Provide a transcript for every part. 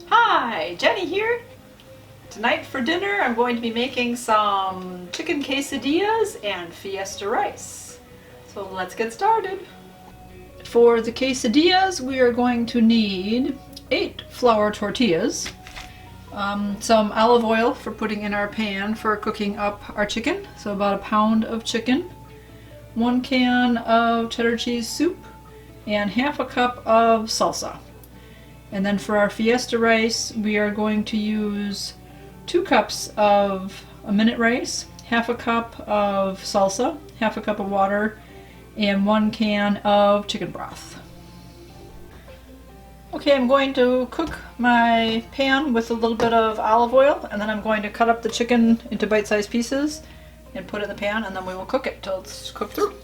Hi, Jenny here. Tonight for dinner I'm going to be making some chicken quesadillas and fiesta rice. So let's get started. For the quesadillas we are going to need 8 flour tortillas, some olive oil for putting in our pan for cooking up our chicken, so about a pound of chicken, 1 can of cheddar cheese soup, and half a cup of salsa. And then for our fiesta rice, we are going to use 2 cups of a minute rice, half a cup of salsa, half a cup of water, and 1 can of chicken broth. Okay, I'm going to cook my pan with a little bit of olive oil, and then I'm going to cut up the chicken into bite-sized pieces and put it in the pan, and then we will cook it till it's cooked through.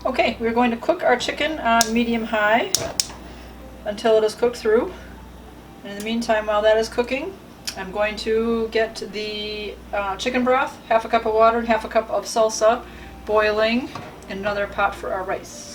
Okay, we're going to cook our chicken on medium-high until it is cooked through. And in the meantime, while that is cooking, I'm going to get the chicken broth, half a cup of water and half a cup of salsa, boiling in another pot for our rice.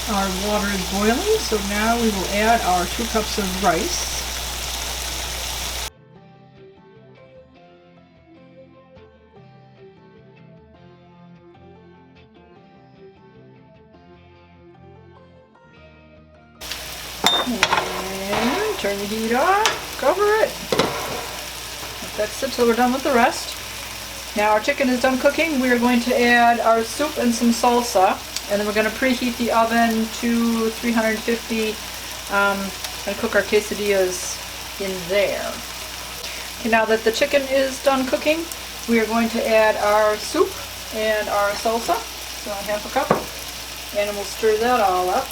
Our water is boiling, so now we will add our 2 cups of rice. And turn the heat off, cover it. Let that sit till we're done with the rest. Now our chicken is done cooking. We are going to add our soup and some salsa. And then we're going to preheat the oven to 350 and cook our quesadillas in there. Okay, now that the chicken is done cooking, we are going to add our soup and our salsa, so half a cup, and we'll stir that all up.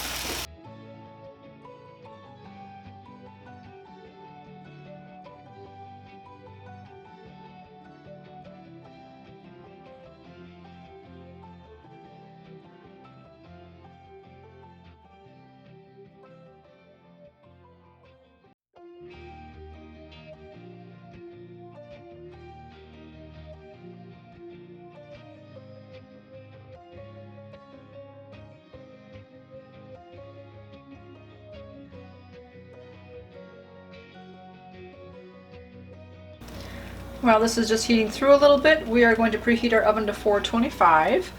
While this is just heating through a little bit, we are going to preheat our oven to 425.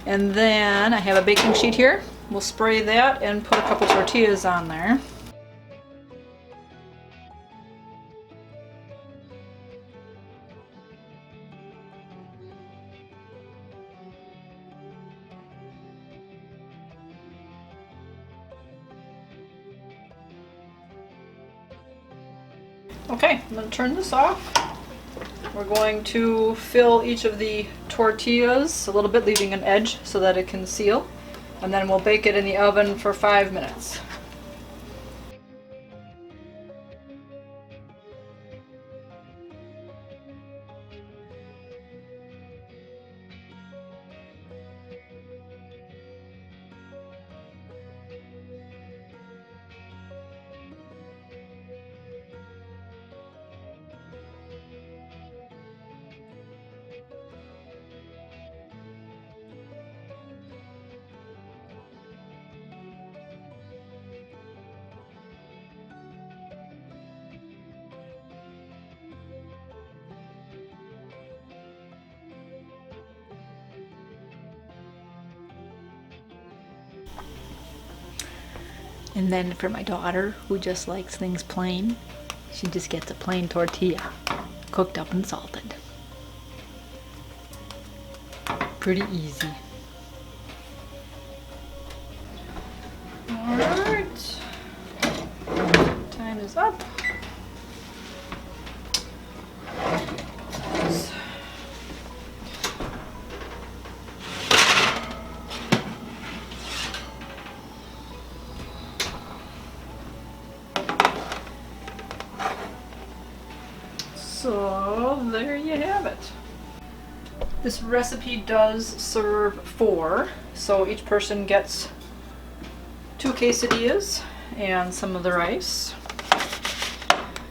And then I have a baking sheet here. We'll spray that and put a couple tortillas on there. Okay, I'm going to turn this off. We're going to fill each of the tortillas a little bit, leaving an edge so that it can seal. And then we'll bake it in the oven for 5 minutes. And then for my daughter, who just likes things plain, she just gets a plain tortilla, cooked up and salted. Pretty easy. Alright, time is up. So there you have it. This recipe does serve 4, so each person gets 2 quesadillas and some of the rice.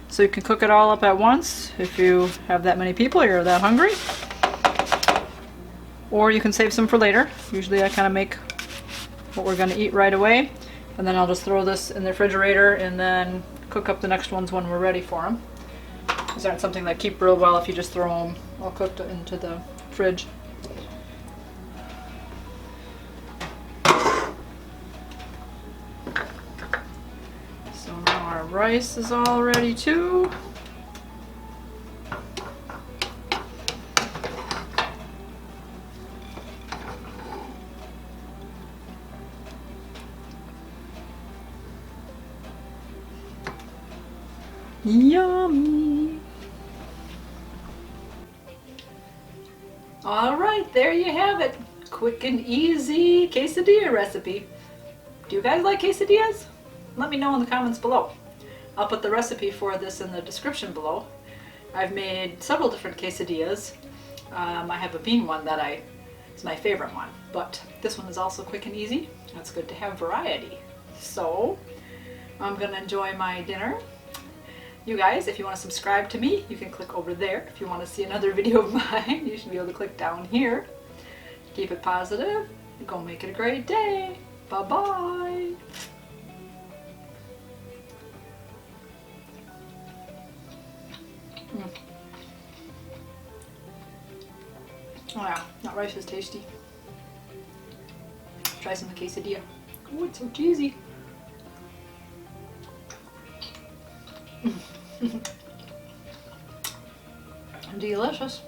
So you can cook it all up at once if you have that many people or you're that hungry. Or you can save some for later. Usually I kind of make what we're going to eat right away, and then I'll just throw this in the refrigerator and then cook up the next ones when we're ready for them. These aren't something that keep real well if you just throw them all cooked into the fridge. So now our rice is all ready too. Yummy! Alright, there you have it. Quick and easy quesadilla recipe. Do you guys like quesadillas? Let me know in the comments below. I'll put the recipe for this in the description below. I've made several different quesadillas. I have a bean one that it's my favorite one, but this one is also quick and easy. It's good to have variety. So I'm gonna enjoy my dinner. You guys, if you want to subscribe to me, you can click over there. If you want to see another video of mine, you should be able to click down here. Keep it positive. Go make it a great day. Bye-bye. Oh yeah, that rice is tasty. Try some of the quesadilla. Oh, it's so cheesy. Delicious.